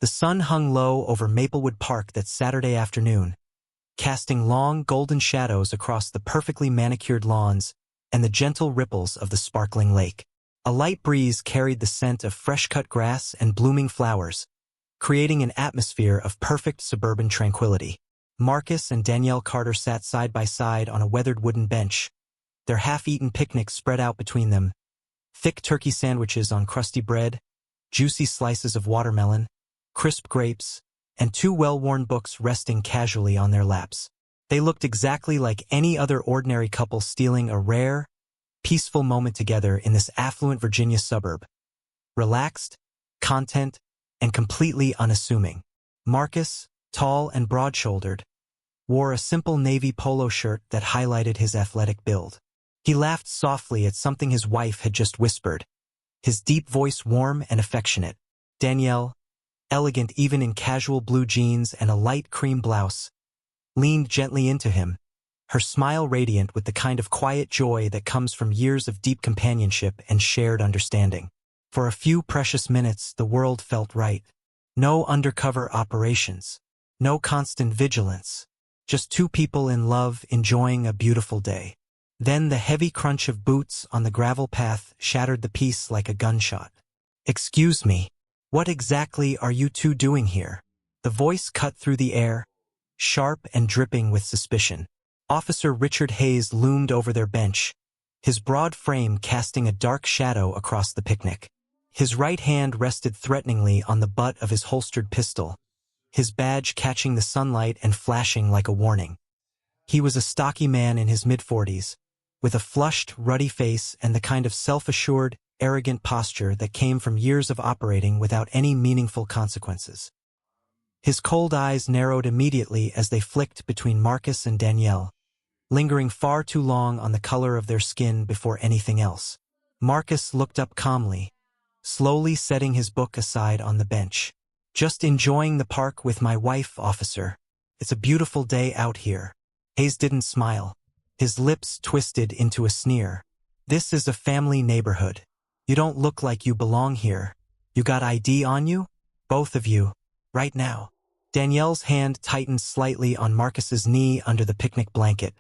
The sun hung low over Maplewood Park that Saturday afternoon, casting long golden shadows across the perfectly manicured lawns and the gentle ripples of the sparkling lake. A light breeze carried the scent of fresh-cut grass and blooming flowers, creating an atmosphere of perfect suburban tranquility. Marcus and Danielle Carter sat side by side on a weathered wooden bench, their half-eaten picnic spread out between them, thick turkey sandwiches on crusty bread, juicy slices of watermelon, crisp grapes, and two well-worn books resting casually on their laps. They looked exactly like any other ordinary couple stealing a rare, peaceful moment together in this affluent Virginia suburb. Relaxed, content, and completely unassuming. Marcus, tall and broad-shouldered, wore a simple navy polo shirt that highlighted his athletic build. He laughed softly at something his wife had just whispered, his deep voice warm and affectionate. Danielle, elegant even in casual blue jeans and a light cream blouse, leaned gently into him, her smile radiant with the kind of quiet joy that comes from years of deep companionship and shared understanding. For a few precious minutes, the world felt right. No undercover operations, no constant vigilance, just two people in love enjoying a beautiful day. Then the heavy crunch of boots on the gravel path shattered the peace like a gunshot. "Excuse me, what exactly are you two doing here?" The voice cut through the air, sharp and dripping with suspicion. Officer Richard Hayes loomed over their bench, his broad frame casting a dark shadow across the picnic. His right hand rested threateningly on the butt of his holstered pistol, his badge catching the sunlight and flashing like a warning. He was a stocky man in his mid-40s, with a flushed, ruddy face and the kind of self-assured, arrogant posture that came from years of operating without any meaningful consequences. His cold eyes narrowed immediately as they flicked between Marcus and Danielle, lingering far too long on the color of their skin before anything else. Marcus looked up calmly, slowly setting his book aside on the bench. "Just enjoying the park with my wife, officer. It's a beautiful day out here." Hayes didn't smile. His lips twisted into a sneer. "This is a family neighborhood. You don't look like you belong here. You got ID on you? Both of you. Right now." Danielle's hand tightened slightly on Marcus's knee under the picnic blanket,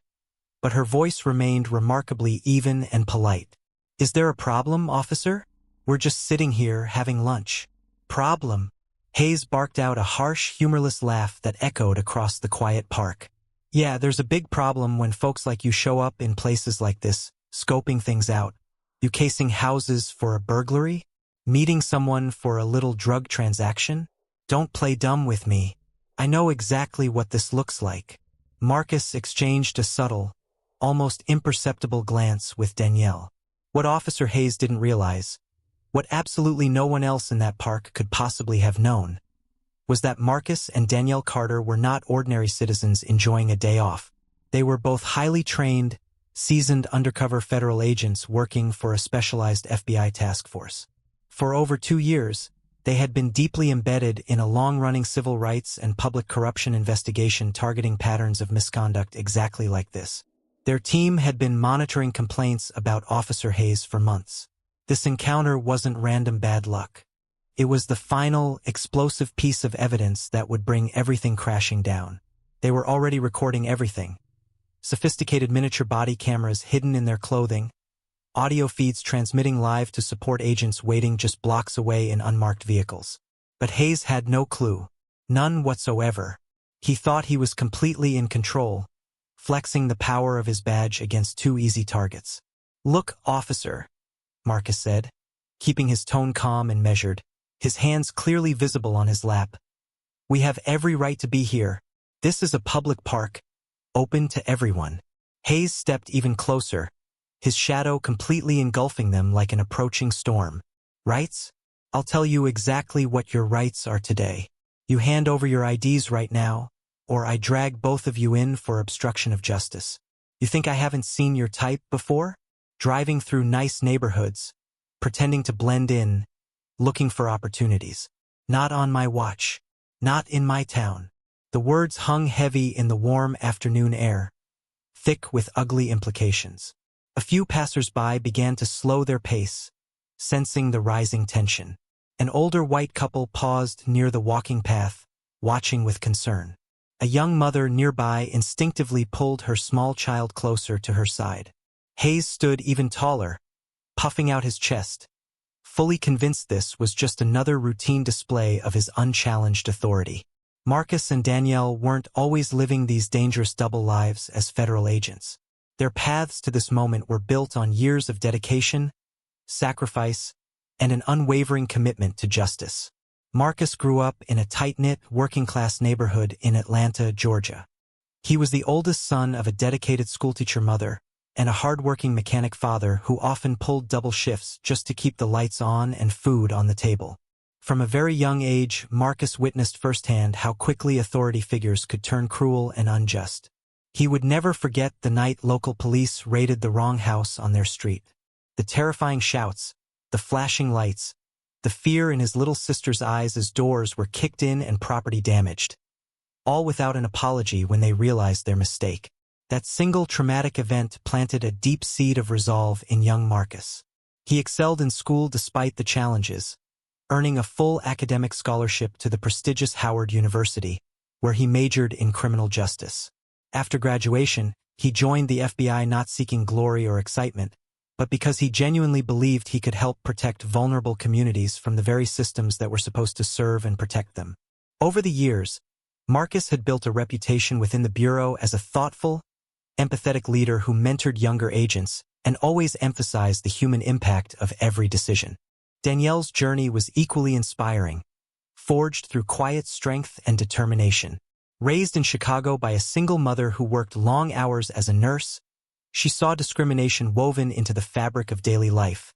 but her voice remained remarkably even and polite. "Is there a problem, officer? We're just sitting here having lunch." "Problem?" Hayes barked out a harsh, humorless laugh that echoed across the quiet park. "Yeah, there's a big problem when folks like you show up in places like this, scoping things out. You casing houses for a burglary? Meeting someone for a little drug transaction? Don't play dumb with me. I know exactly what this looks like." Marcus exchanged a subtle, almost imperceptible glance with Danielle. What Officer Hayes didn't realize, what absolutely no one else in that park could possibly have known, was that Marcus and Danielle Carter were not ordinary citizens enjoying a day off. They were both highly trained, seasoned undercover federal agents working for a specialized FBI task force. For over 2 years, they had been deeply embedded in a long-running civil rights and public corruption investigation targeting patterns of misconduct exactly like this. Their team had been monitoring complaints about Officer Hayes for months. This encounter wasn't random bad luck. It was the final, explosive piece of evidence that would bring everything crashing down. They were already recording everything. Sophisticated miniature body cameras hidden in their clothing, audio feeds transmitting live to support agents waiting just blocks away in unmarked vehicles. But Hayes had no clue. None whatsoever. He thought he was completely in control, flexing the power of his badge against 2 easy targets. "Look, officer," Marcus said, keeping his tone calm and measured, his hands clearly visible on his lap. "We have every right to be here. This is a public park, open to everyone." Hayes stepped even closer, his shadow completely engulfing them like an approaching storm. "Rights? I'll tell you exactly what your rights are today. You hand over your IDs right now, or I drag both of you in for obstruction of justice. You think I haven't seen your type before? Driving through nice neighborhoods, pretending to blend in, looking for opportunities. Not on my watch. Not in my town." The words hung heavy in the warm afternoon air, thick with ugly implications. A few passers-by began to slow their pace, sensing the rising tension. An older white couple paused near the walking path, watching with concern. A young mother nearby instinctively pulled her small child closer to her side. Hayes stood even taller, puffing out his chest, fully convinced this was just another routine display of his unchallenged authority. Marcus and Danielle weren't always living these dangerous double lives as federal agents. Their paths to this moment were built on years of dedication, sacrifice, and an unwavering commitment to justice. Marcus grew up in a tight-knit, working-class neighborhood in Atlanta, Georgia. He was the oldest son of a dedicated schoolteacher mother and a hard-working mechanic father who often pulled double shifts just to keep the lights on and food on the table. From a very young age, Marcus witnessed firsthand how quickly authority figures could turn cruel and unjust. He would never forget the night local police raided the wrong house on their street. The terrifying shouts, the flashing lights, the fear in his little sister's eyes as doors were kicked in and property damaged. All without an apology when they realized their mistake. That single traumatic event planted a deep seed of resolve in young Marcus. He excelled in school despite the challenges, earning a full academic scholarship to the prestigious Howard University, where he majored in criminal justice. After graduation, he joined the FBI not seeking glory or excitement, but because he genuinely believed he could help protect vulnerable communities from the very systems that were supposed to serve and protect them. Over the years, Marcus had built a reputation within the Bureau as a thoughtful, empathetic leader who mentored younger agents and always emphasized the human impact of every decision. Danielle's journey was equally inspiring, forged through quiet strength and determination. Raised in Chicago by a single mother who worked long hours as a nurse, she saw discrimination woven into the fabric of daily life,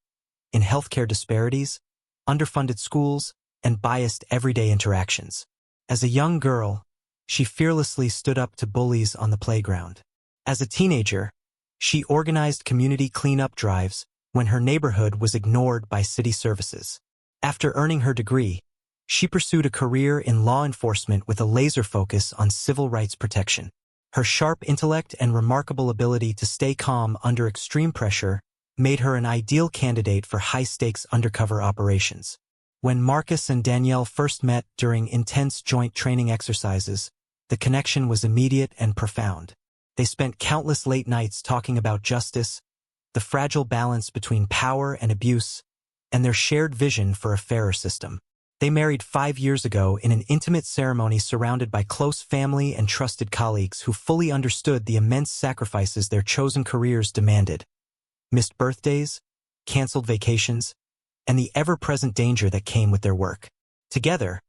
in healthcare disparities, underfunded schools, and biased everyday interactions. As a young girl, she fearlessly stood up to bullies on the playground. As a teenager, she organized community cleanup drives when her neighborhood was ignored by city services. After earning her degree, she pursued a career in law enforcement with a laser focus on civil rights protection. Her sharp intellect and remarkable ability to stay calm under extreme pressure made her an ideal candidate for high-stakes undercover operations. When Marcus and Danielle first met during intense joint training exercises, the connection was immediate and profound. They spent countless late nights talking about justice, the fragile balance between power and abuse, and their shared vision for a fairer system. They married 5 years ago in an intimate ceremony surrounded by close family and trusted colleagues who fully understood the immense sacrifices their chosen careers demanded. Missed birthdays, canceled vacations, and the ever-present danger that came with their work. Together,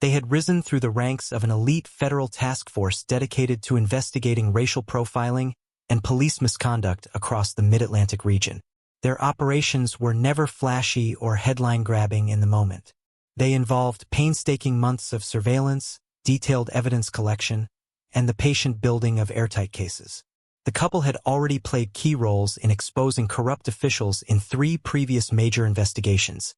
they had risen through the ranks of an elite federal task force dedicated to investigating racial profiling and police misconduct across the Mid-Atlantic region. Their operations were never flashy or headline-grabbing in the moment. They involved painstaking months of surveillance, detailed evidence collection, and the patient building of airtight cases. The couple had already played key roles in exposing corrupt officials in 3 previous major investigations,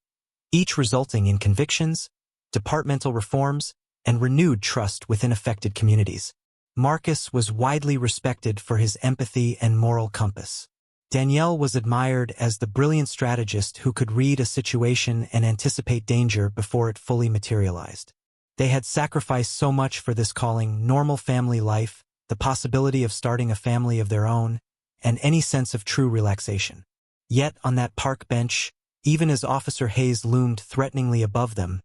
each resulting in convictions, departmental reforms, and renewed trust within affected communities. Marcus was widely respected for his empathy and moral compass. Danielle was admired as the brilliant strategist who could read a situation and anticipate danger before it fully materialized. They had sacrificed so much for this calling: normal family life, the possibility of starting a family of their own, and any sense of true relaxation. Yet on that park bench, even as Officer Hayes loomed threateningly above them,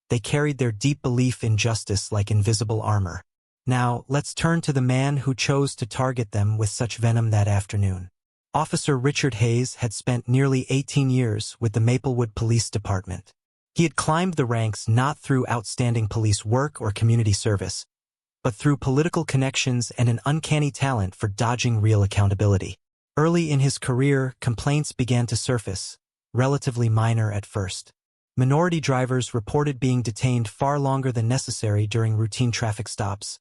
they carried their deep belief in justice like invisible armor. Now, let's turn to the man who chose to target them with such venom that afternoon. Officer Richard Hayes had spent nearly 18 years with the Maplewood Police Department. He had climbed the ranks not through outstanding police work or community service, but through political connections and an uncanny talent for dodging real accountability. Early in his career, complaints began to surface, relatively minor at first. Minority drivers reported being detained far longer than necessary during routine traffic stops,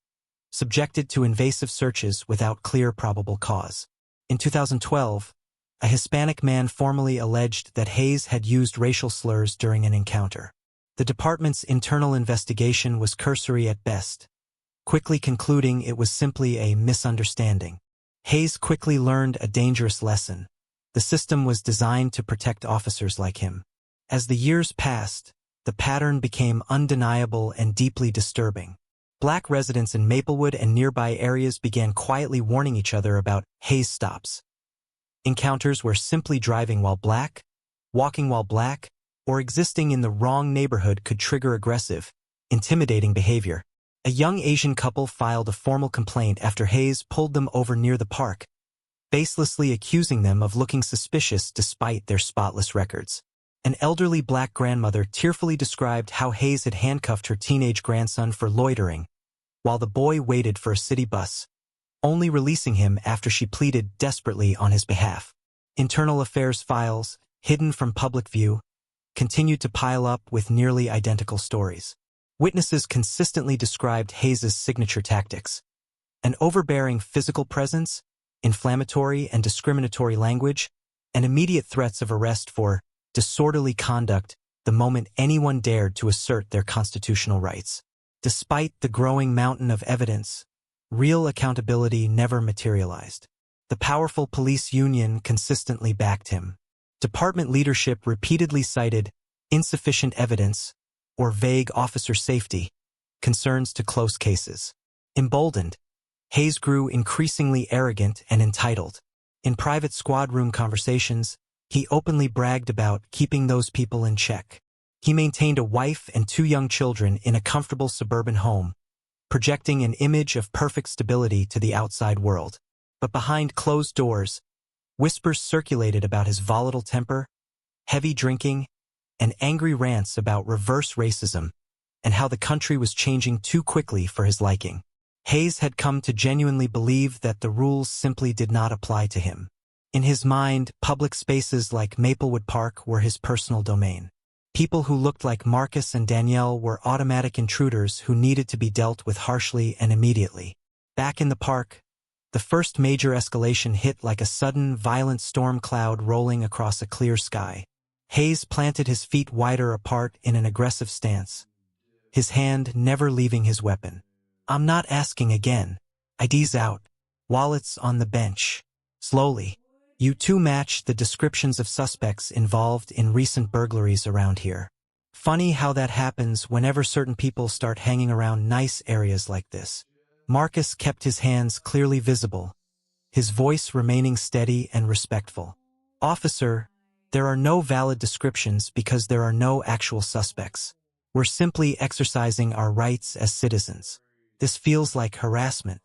subjected to invasive searches without clear probable cause. In 2012, a Hispanic man formally alleged that Hayes had used racial slurs during an encounter. The department's internal investigation was cursory at best, quickly concluding it was simply a misunderstanding. Hayes quickly learned a dangerous lesson. The system was designed to protect officers like him. As the years passed, the pattern became undeniable and deeply disturbing. Black residents in Maplewood and nearby areas began quietly warning each other about haze stops. Encounters where simply driving while black, walking while black, or existing in the wrong neighborhood could trigger aggressive, intimidating behavior. A young Asian couple filed a formal complaint after haze pulled them over near the park, baselessly accusing them of looking suspicious despite their spotless records. An elderly black grandmother tearfully described how haze had handcuffed her teenage grandson for loitering, while the boy waited for a city bus, only releasing him after she pleaded desperately on his behalf. Internal affairs files, hidden from public view, continued to pile up with nearly identical stories. Witnesses consistently described Haze's signature tactics: an overbearing physical presence, inflammatory and discriminatory language, and immediate threats of arrest for disorderly conduct the moment anyone dared to assert their constitutional rights. Despite the growing mountain of evidence, real accountability never materialized. The powerful police union consistently backed him. Department leadership repeatedly cited insufficient evidence or vague officer safety concerns to close cases. Emboldened, Haze grew increasingly arrogant and entitled. In private squad room conversations, he openly bragged about keeping those people in check. He maintained a wife and 2 young children in a comfortable suburban home, projecting an image of perfect stability to the outside world. But behind closed doors, whispers circulated about his volatile temper, heavy drinking, and angry rants about reverse racism and how the country was changing too quickly for his liking. Haze had come to genuinely believe that the rules simply did not apply to him. In his mind, public spaces like Maplewood Park were his personal domain. People who looked like Marcus and Danielle were automatic intruders who needed to be dealt with harshly and immediately. Back in the park, the first major escalation hit like a sudden, violent storm cloud rolling across a clear sky. Haze planted his feet wider apart in an aggressive stance, his hand never leaving his weapon. "I'm not asking again. IDs out. Wallets on the bench." Slowly, "You two match the descriptions of suspects involved in recent burglaries around here." Funny how that happens whenever certain people start hanging around nice areas like this. Marcus kept his hands clearly visible, his voice remaining steady and respectful. "Officer, there are no valid descriptions because there are no actual suspects. We're simply exercising our rights as citizens. This feels like harassment."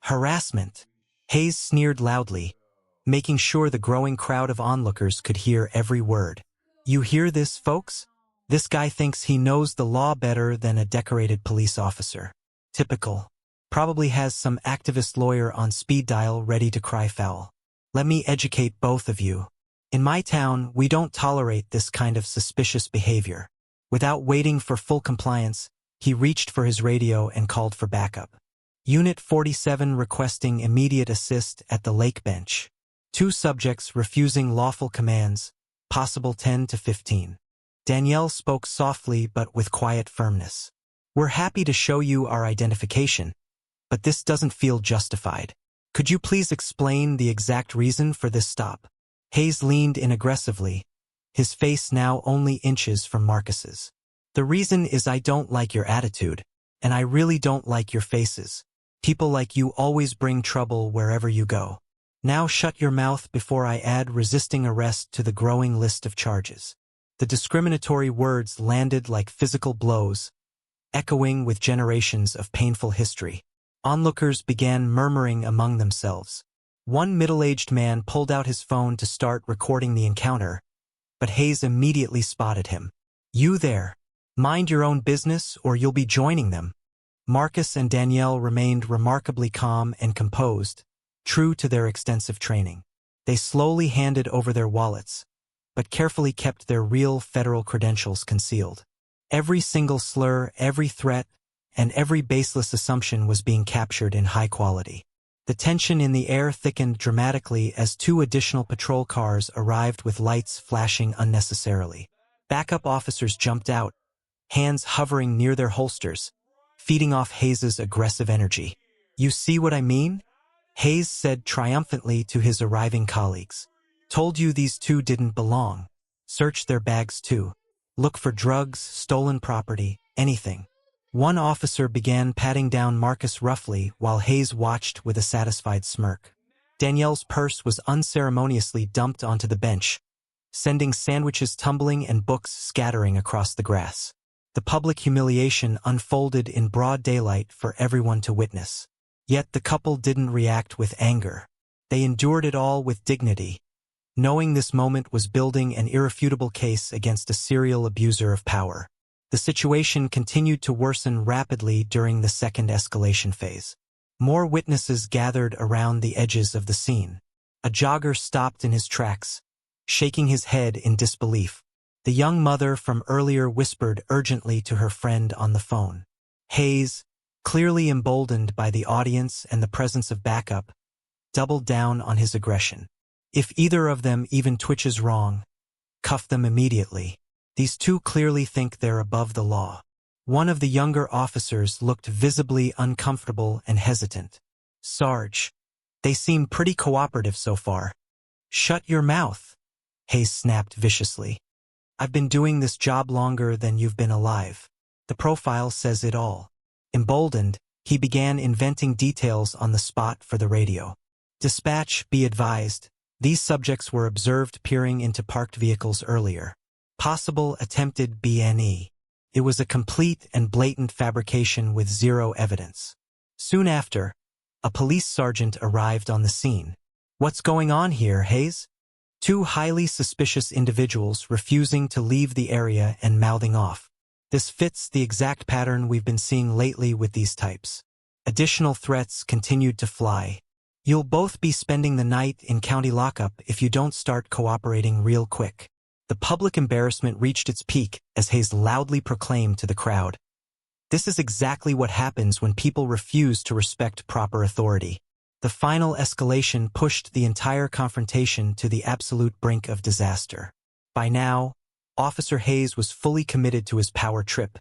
"Harassment?" Haze sneered loudly, making sure the growing crowd of onlookers could hear every word. "You hear this, folks? This guy thinks he knows the law better than a decorated police officer. Typical. Probably has some activist lawyer on speed dial ready to cry foul. Let me educate both of you. In my town, we don't tolerate this kind of suspicious behavior." Without waiting for full compliance, he reached for his radio and called for backup. Unit 47 requesting immediate assist at the lake bench. 2 subjects refusing lawful commands, possible 10 to 15. Danielle spoke softly but with quiet firmness. "We're happy to show you our identification, but this doesn't feel justified. Could you please explain the exact reason for this stop?" Haze leaned in aggressively, his face now only inches from Marcus's. "The reason is I don't like your attitude, and I really don't like your faces. People like you always bring trouble wherever you go. Now shut your mouth before I add resisting arrest to the growing list of charges." The discriminatory words landed like physical blows, echoing with generations of painful history. Onlookers began murmuring among themselves. One middle-aged man pulled out his phone to start recording the encounter, but Haze immediately spotted him. "You there. Mind your own business or you'll be joining them." Marcus and Danielle remained remarkably calm and composed, true to their extensive training. They slowly handed over their wallets, but carefully kept their real federal credentials concealed. Every single slur, every threat, and every baseless assumption was being captured in high quality. The tension in the air thickened dramatically as 2 additional patrol cars arrived with lights flashing unnecessarily. Backup officers jumped out, hands hovering near their holsters, feeding off Haze's aggressive energy. "You see what I mean?" Haze said triumphantly to his arriving colleagues. "Told you these 2 didn't belong. Search their bags too." Look for drugs, stolen property, anything. One officer began patting down Marcus roughly while Hayes watched with a satisfied smirk. Danielle's purse was unceremoniously dumped onto the bench, sending sandwiches tumbling and books scattering across the grass. The public humiliation unfolded in broad daylight for everyone to witness. Yet the couple didn't react with anger. They endured it all with dignity, knowing this moment was building an irrefutable case against a serial abuser of power. The situation continued to worsen rapidly during the second escalation phase. More witnesses gathered around the edges of the scene. A jogger stopped in his tracks, shaking his head in disbelief. The young mother from earlier whispered urgently to her friend on the phone. Hayes, clearly emboldened by the audience and the presence of backup, doubled down on his aggression. If either of them even twitches wrong, cuff them immediately. These two clearly think they're above the law. One of the younger officers looked visibly uncomfortable and hesitant. Sarge, they seem pretty cooperative so far. Shut your mouth, Hayes snapped viciously. I've been doing this job longer than you've been alive. The profile says it all. Emboldened, he began inventing details on the spot for the radio. Dispatch, be advised, these subjects were observed peering into parked vehicles earlier. Possible attempted BNE. It was a complete and blatant fabrication with zero evidence. Soon after, a police sergeant arrived on the scene. What's going on here, Hayes? Two highly suspicious individuals refusing to leave the area and mouthing off. This fits the exact pattern we've been seeing lately with these types. Additional threats continued to fly. You'll both be spending the night in county lockup if you don't start cooperating real quick. The public embarrassment reached its peak as Hayes loudly proclaimed to the crowd. This is exactly what happens when people refuse to respect proper authority. The final escalation pushed the entire confrontation to the absolute brink of disaster. By now, Officer Hayes was fully committed to his power trip,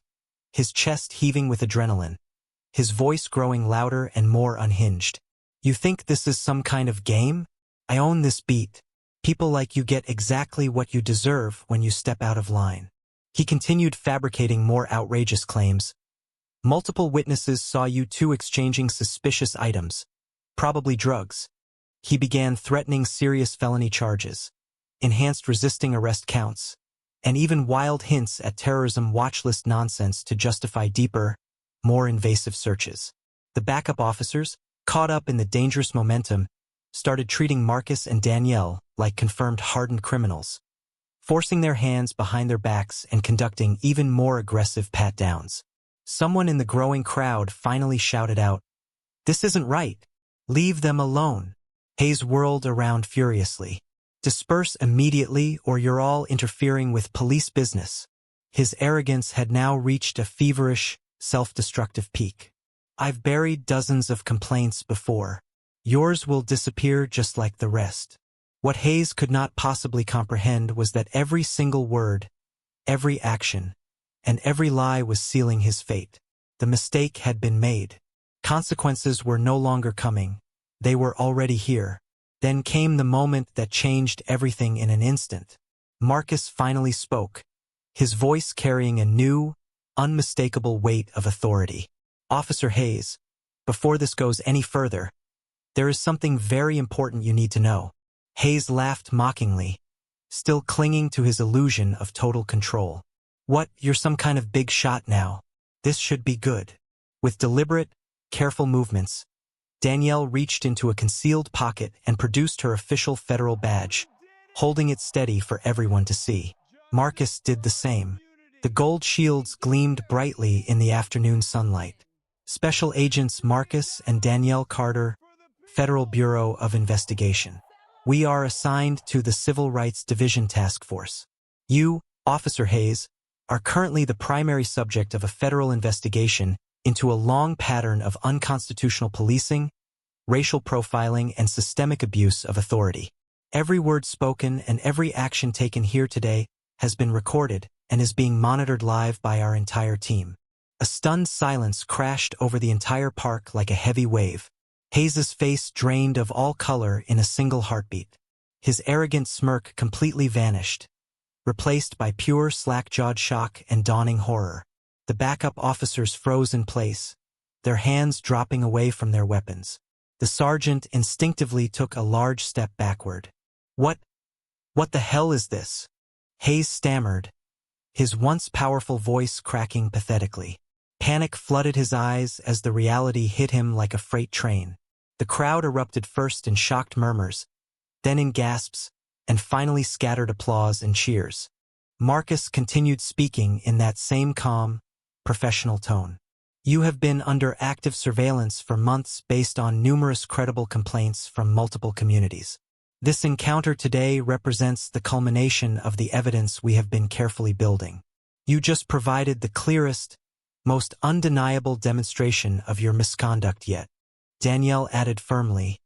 his chest heaving with adrenaline, his voice growing louder and more unhinged. You think this is some kind of game? I own this beat. People like you get exactly what you deserve when you step out of line. He continued fabricating more outrageous claims. Multiple witnesses saw you two exchanging suspicious items, probably drugs. He began threatening serious felony charges, enhanced resisting arrest counts, and even wild hints at terrorism watch list nonsense to justify deeper, more invasive searches. The backup officers, caught up in the dangerous momentum, started treating Marcus and Danielle like confirmed hardened criminals, forcing their hands behind their backs and conducting even more aggressive pat-downs. Someone in the growing crowd finally shouted out, "This isn't right. Leave them alone." Hayes whirled around furiously. "Disperse immediately or you're all interfering with police business." His arrogance had now reached a feverish, self-destructive peak. "I've buried dozens of complaints before. Yours will disappear just like the rest." What Hayes could not possibly comprehend was that every single word, every action, and every lie was sealing his fate. The mistake had been made. Consequences were no longer coming. They were already here. Then came the moment that changed everything in an instant. Marcus finally spoke, his voice carrying a new, unmistakable weight of authority. "Officer Hayes, before this goes any further, there is something very important you need to know." Hayes laughed mockingly, still clinging to his illusion of total control. "What, you're some kind of big shot now? This should be good." With deliberate, careful movements, Danielle reached into a concealed pocket and produced her official federal badge, holding it steady for everyone to see. Marcus did the same. The gold shields gleamed brightly in the afternoon sunlight. Special Agents Marcus and Danielle Carter, Federal Bureau of Investigation. We are assigned to the Civil Rights Division Task Force. You, Officer Hayes, are currently the primary subject of a federal investigation into a long pattern of unconstitutional policing, racial profiling, and systemic abuse of authority. Every word spoken and every action taken here today has been recorded and is being monitored live by our entire team. A stunned silence crashed over the entire park like a heavy wave. Hayes's face drained of all color in a single heartbeat. His arrogant smirk completely vanished, replaced by pure slack-jawed shock and dawning horror. The backup officers froze in place, their hands dropping away from their weapons. The sergeant instinctively took a large step backward. What the hell is this?" Hayes stammered, his once powerful voice cracking pathetically. Panic flooded his eyes as the reality hit him like a freight train. The crowd erupted first in shocked murmurs, then in gasps, and finally scattered applause and cheers. Marcus continued speaking in that same calm, professional tone. "You have been under active surveillance for months based on numerous credible complaints from multiple communities. This encounter today represents the culmination of the evidence we have been carefully building. You just provided the clearest, most undeniable demonstration of your misconduct yet," Danielle added firmly.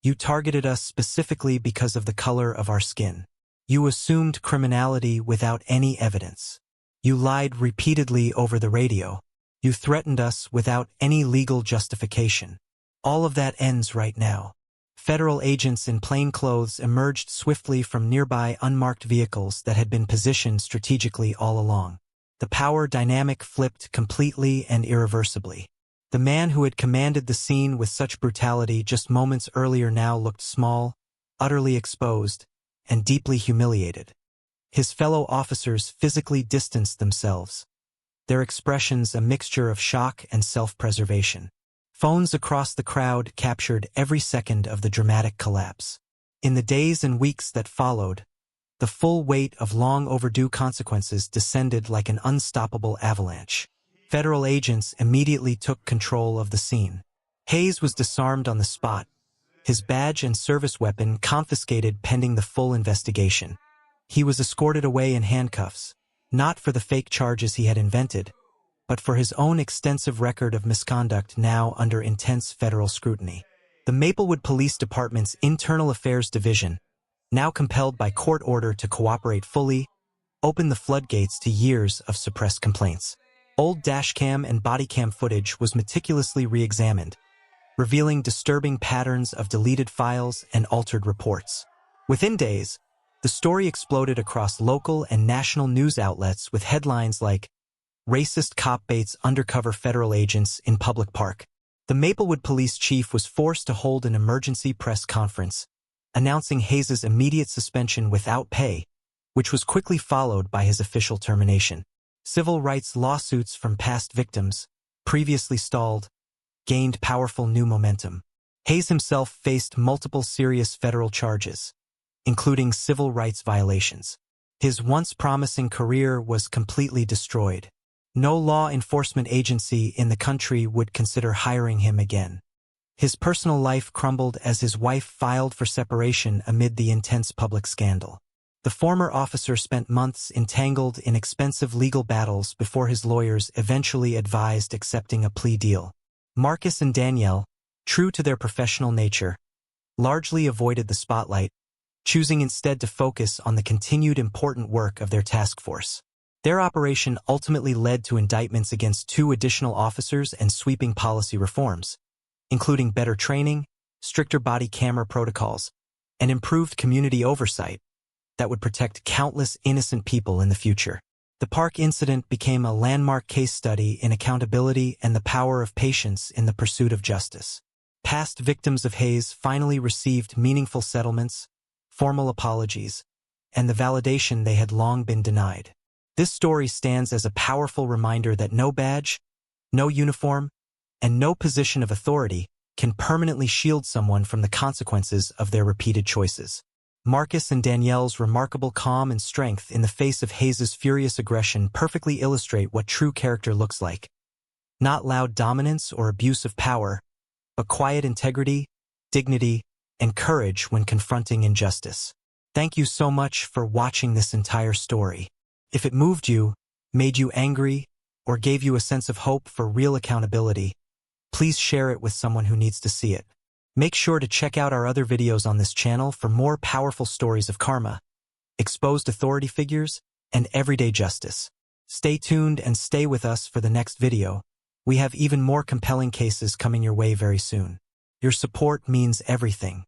"You targeted us specifically because of the color of our skin. You assumed criminality without any evidence. You lied repeatedly over the radio. You threatened us without any legal justification. All of that ends right now." Federal agents in plain clothes emerged swiftly from nearby unmarked vehicles that had been positioned strategically all along. The power dynamic flipped completely and irreversibly. The man who had commanded the scene with such brutality just moments earlier now looked small, utterly exposed, and deeply humiliated. His fellow officers physically distanced themselves, their expressions a mixture of shock and self-preservation. Phones across the crowd captured every second of the dramatic collapse. In the days and weeks that followed, the full weight of long-overdue consequences descended like an unstoppable avalanche. Federal agents immediately took control of the scene. Hayes was disarmed on the spot, his badge and service weapon confiscated pending the full investigation. He was escorted away in handcuffs, not for the fake charges he had invented, but for his own extensive record of misconduct now under intense federal scrutiny. The Maplewood Police Department's Internal Affairs Division, now compelled by court order to cooperate fully, opened the floodgates to years of suppressed complaints. Old dashcam and bodycam footage was meticulously re-examined, revealing disturbing patterns of deleted files and altered reports. Within days, the story exploded across local and national news outlets with headlines like, "Racist cop baits undercover federal agents in public park." The Maplewood police chief was forced to hold an emergency press conference, announcing Hayes' immediate suspension without pay, which was quickly followed by his official termination. Civil rights lawsuits from past victims, previously stalled, gained powerful new momentum. Hayes himself faced multiple serious federal charges, including civil rights violations. His once promising career was completely destroyed. No law enforcement agency in the country would consider hiring him again. His personal life crumbled as his wife filed for separation amid the intense public scandal. The former officer spent months entangled in expensive legal battles before his lawyers eventually advised accepting a plea deal. Marcus and Danielle, true to their professional nature, largely avoided the spotlight, choosing instead to focus on the continued important work of their task force. Their operation ultimately led to indictments against 2 additional officers and sweeping policy reforms, including better training, stricter body camera protocols, and improved community oversight that would protect countless innocent people in the future. The park incident became a landmark case study in accountability and the power of patience in the pursuit of justice. Past victims of Hayes finally received meaningful settlements, formal apologies, and the validation they had long been denied. This story stands as a powerful reminder that no badge, no uniform, and no position of authority can permanently shield someone from the consequences of their repeated choices. Marcus and Danielle's remarkable calm and strength in the face of Hayes' furious aggression perfectly illustrate what true character looks like. Not loud dominance or abuse of power, but quiet integrity, dignity, and courage when confronting injustice. Thank you so much for watching this entire story. If it moved you, made you angry, or gave you a sense of hope for real accountability, please share it with someone who needs to see it. Make sure to check out our other videos on this channel for more powerful stories of karma, exposed authority figures, and everyday justice. Stay tuned and stay with us for the next video. We have even more compelling cases coming your way very soon. Your support means everything.